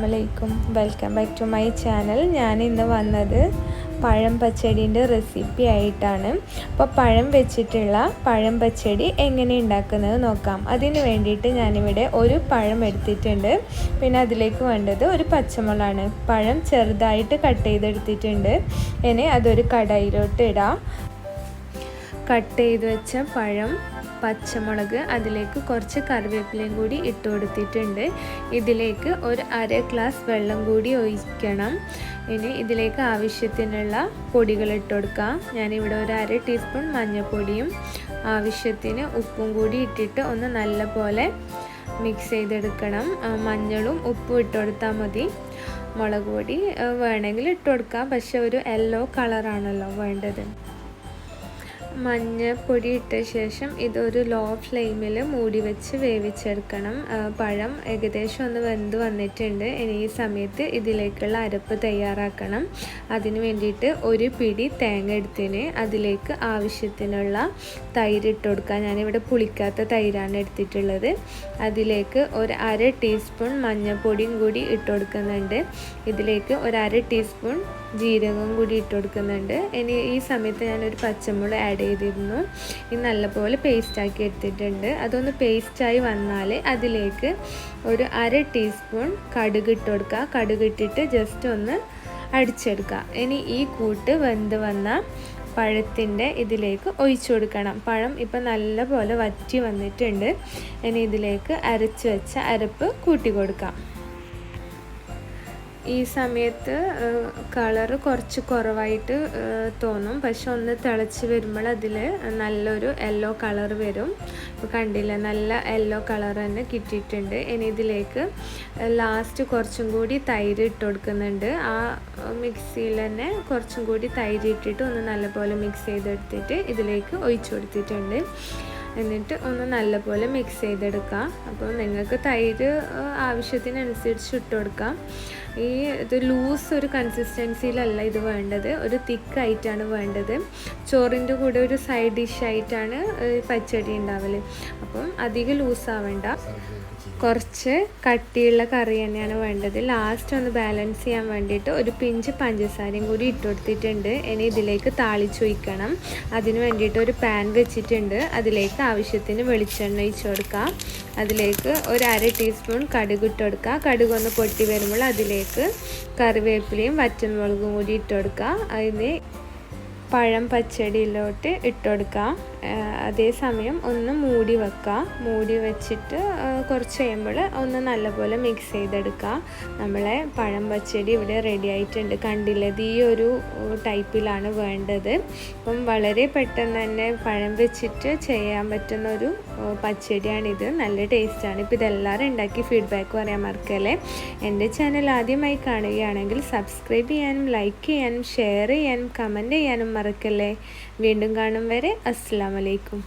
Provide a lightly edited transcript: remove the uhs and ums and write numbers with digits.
Assalamualaikum. Welcome back to my channel. ഞാൻ ഇന്ന് വന്നത് പഴം പച്ചടിയുടെ റെസിപ്പി ആയിട്ടാണ്. അപ്പോൾ പഴം വെച്ചിട്ടുള്ള പഴം പച്ചടി എങ്ങനെ ഉണ്ടാക്കുന്നത് നോക്കാം. അതിന് വേണ്ടിയിട്ട് ഞാനിവിടെ ഒരു പഴം എടുത്തിട്ടുണ്ട്. പിന്നെ അതിലേക്ക് വേണ്ടത് ഒരു പച്ചമുളകാണ്. പഴം ചെറുതായിട്ട് കട്ട് ചെയ്തെടുത്തിട്ടുണ്ട്. ഇനി അതൊരു കടായിലോട്ട് ഇടാം. കട്ട് ചെയ്ത് വെച്ച പഴം, പച്ചമുളക്, അതിലേക്ക് കുറച്ച് കറിവേപ്പിലയും കൂടി ഇട്ട് കൊടുത്തിട്ടുണ്ട്. ഇതിലേക്ക് ഒരു അര ഗ്ലാസ് വെള്ളം കൂടി ഒഴിക്കണം. ഇനി ഇതിലേക്ക് ആവശ്യത്തിനുള്ള പൊടികൾ ഇട്ട് കൊടുക്കാം. ഞാനിവിടെ ഒരു അര ടീസ്പൂൺ മഞ്ഞൾപ്പൊടിയും ആവശ്യത്തിന് ഉപ്പും കൂടി ഇട്ടിട്ട് ഒന്ന് നല്ലപോലെ മിക്സ് ചെയ്തെടുക്കണം. മഞ്ഞളും ഉപ്പും ഇട്ട് കൊടുത്താൽ മതി. മുളക് പൊടി വേണമെങ്കിൽ ഇട്ട് കൊടുക്കാം, പക്ഷെ ഒരു യെല്ലോ കളറാണല്ലോ വേണ്ടത്. മഞ്ഞൾപ്പൊടി ഇട്ട ശേഷം ഇതൊരു ലോ ഫ്ലെയിമിൽ മൂടി വെച്ച് വേവിച്ചെടുക്കണം. പഴം ഏകദേശം ഒന്ന് വെന്ത് വന്നിട്ടുണ്ട്. ഇനി ഈ സമയത്ത് ഇതിലേക്കുള്ള അരപ്പ് തയ്യാറാക്കണം. അതിന് വേണ്ടിയിട്ട് ഒരു പിടി തേങ്ങ എടുത്തിന് അതിലേക്ക് ആവശ്യത്തിനുള്ള തൈര് ഇട്ട് കൊടുക്കുക. ഞാനിവിടെ പുളിക്കാത്ത തൈരാണ് എടുത്തിട്ടുള്ളത്. അതിലേക്ക് ഒരു അര ടീസ്പൂൺ മഞ്ഞൾപ്പൊടിയും കൂടി ഇട്ട് കൊടുക്കുന്നുണ്ട്. ഇതിലേക്ക് ഒരു അര ടീസ്പൂൺ ജീരകവും കൂടി ഇട്ട് കൊടുക്കുന്നുണ്ട്. ഇനി ഈ സമയത്ത് ഞാനൊരു പച്ചമുളക് ആഡ് ചെയ്തിരുന്നു. ഇത് നല്ലപോലെ പേസ്റ്റാക്കി എടുത്തിട്ടുണ്ട്. അതൊന്ന് പേസ്റ്റായി വന്നാൽ അതിലേക്ക് ഒരു അര ടീസ്പൂൺ കടുക് ഇട്ട് കൊടുക്കുക. കടുക് ഇട്ടിട്ട് ജസ്റ്റ് ഒന്ന് അടിച്ചെടുക്കുക. ഇനി ഈ കൂട്ട് വെന്ത് വന്ന പഴത്തിൻ്റെ ഇതിലേക്ക് ഒഴിച്ചു കൊടുക്കണം. പഴം ഇപ്പം നല്ലപോലെ വറ്റി വന്നിട്ടുണ്ട്. ഇനി ഇതിലേക്ക് അരച്ച് വെച്ച അരപ്പ് കൂട്ടി കൊടുക്കാം. ഈ സമയത്ത് കളറ് കുറച്ച് കുറവായിട്ട് തോന്നും, പക്ഷെ ഒന്ന് തിളച്ച് വരുമ്പോൾ അതിൽ നല്ലൊരു യെല്ലോ കളർ വരും. ഇപ്പോൾ കണ്ടില്ല, നല്ല യെല്ലോ കളർ തന്നെ കിട്ടിയിട്ടുണ്ട്. ഇനി ഇതിലേക്ക് ലാസ്റ്റ് കുറച്ചും കൂടി തൈര് ഇട്ട് കൊടുക്കുന്നുണ്ട്. ആ മിക്സിയിൽ തന്നെ കുറച്ചും കൂടി തൈര് ഇട്ടിട്ട് ഒന്ന് നല്ലപോലെ മിക്സ് ചെയ്തെടുത്തിട്ട് ഇതിലേക്ക് ഒഴിച്ചു കൊടുത്തിട്ടുണ്ട്. എന്നിട്ട് ഒന്ന് നല്ലപോലെ മിക്സ് ചെയ്തെടുക്കാം. അപ്പോൾ നിങ്ങൾക്ക് തൈര് ആവശ്യത്തിനനുസരിച്ച് ഇട്ട് കൊടുക്കാം. ഇത് ലൂസ് ഒരു കൺസിസ്റ്റൻസിയിലല്ല ഇത് വേണ്ടത്, ഒരു തിക്കായിട്ടാണ് വേണ്ടത്. ചോറിൻ്റെ കൂടെ ഒരു സൈഡ് ഡിഷായിട്ടാണ് പച്ചടി ഉണ്ടാവല്. അപ്പം അധികം ലൂസാവണ്ട, കുറച്ച് കട്ടിയുള്ള കറി തന്നെയാണ് വേണ്ടത്. ലാസ്റ്റ് ഒന്ന് ബാലൻസ് ചെയ്യാൻ വേണ്ടിയിട്ട് ഒരു പിഞ്ച് പഞ്ചസാരയും കൂടി ഇട്ട് കൊടുത്തിട്ടുണ്ട്. ഇനി ഇതിലേക്ക് താളിച്ചൊഴിക്കണം. അതിന് വേണ്ടിയിട്ട് ഒരു പാൻ വെച്ചിട്ടുണ്ട്. അതിലേക്ക് ആവശ്യത്തിന് വെളിച്ചെണ്ണ ഒഴിച്ച് കൊടുക്കാം. അതിലേക്ക് ഒരു അര ടീസ്പൂൺ കടുക് ഇട്ട് കൊടുക്കുക. കടുക് ഒന്ന് പൊട്ടി വരുമ്പോൾ അതിലേക്ക് കറിവേപ്പിലയും വറ്റൽമുളകും കൂടി ഇട്ട് കൊടുക്കുക. അതിന് പഴം പച്ചടിയിലോട്ട് ഇട്ട് കൊടുക്കാം. അതേസമയം ഒന്ന് മൂടി വെക്കുക. മൂടി വെച്ചിട്ട് കുറച്ച് കഴിയുമ്പോൾ ഒന്ന് നല്ലപോലെ മിക്സ് ചെയ്തെടുക്കുക. നമ്മളെ പഴം പച്ചടി ഇവിടെ റെഡി ആയിട്ടുണ്ട്. കണ്ടില്ലത് ഈ ഒരു ടൈപ്പിലാണ് വേണ്ടത്. അപ്പം വളരെ പെട്ടെന്ന് തന്നെ പഴം വെച്ചിട്ട് ചെയ്യാൻ പറ്റുന്ന ഒരു പച്ചടിയാണിത്. നല്ല ടേസ്റ്റാണ്. ഇപ്പോൾ ഇതെല്ലാവരും ഉണ്ടാക്കി ഫീഡ്ബാക്ക് പറയാൻ മറക്കല്ലേ. എൻ്റെ ചാനൽ ആദ്യമായി കാണുകയാണെങ്കിൽ സബ്സ്ക്രൈബ് ചെയ്യാനും ലൈക്ക് ചെയ്യാനും ഷെയർ ചെയ്യാനും കമൻറ്റ് ചെയ്യാനും മറക്കല്ലേ. വീണ്ടും കാണും വരെ അസ്സലാമു അലൈക്കും.